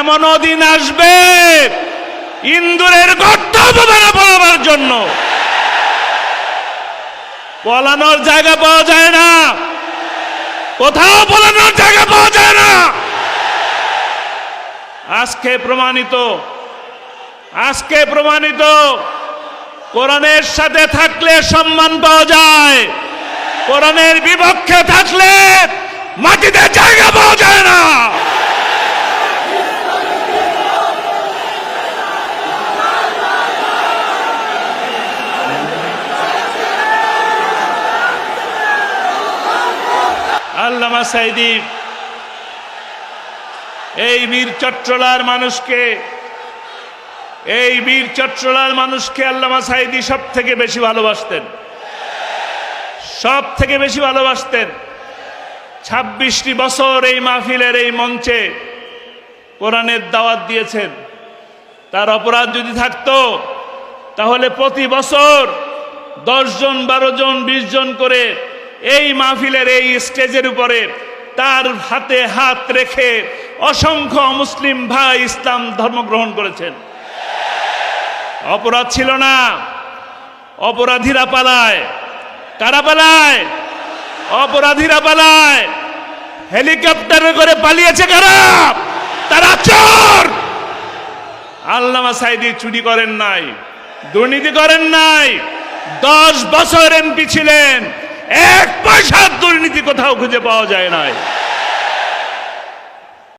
এমনও দিন আসবে ইন্দুরের গর্ত অপমানে পলাবার জন্য পলানোর জায়গা পাওয়া যায় না, কোথাও পলানোর জায়গা পাওয়া যায় না। আজকে প্রমাণিত কোরআনের সাথে থাকলে সম্মান পাওয়া যায়, কোরআনের বিপক্ষে থাকলে মাটিতে জায়গা পাওয়া যায় না। আল্লামা সাঈদী এই বীর চট্টলার মানুষকে আল্লামা সাঈদী সব থেকে বেশি ভালোবাসতেন। 26টি বছর এই মাহফিলের এই মঞ্চে কোরআনের দাওয়াত দিয়েছেন। তার অপরাধ যদি থাকতো তাহলে প্রতি বছর 10 জন 12 জন 20 জন করে এই মাহফিলের এই স্টেজের উপরে তার হাতে হাত রেখে অসংখ্য মুসলিম ভাই ইসলাম ধর্ম গ্রহণ করেছেন। অপরাধ ছিল না, অপরাধীরা পালায়। কারা পালায়? অপরাধীরা পালায়। হেলিকপ্টারে করে পালিয়েছে কারা? তারা চোর। আল্লামা সাঈদী চুরি করেন নাই, দুর্নীতি করেন নাই, 10 বছর এমপি ছিলেন, 1 পয়সার দুর্নীতি কোথাও খুঁজে পাওয়া যায় নাই।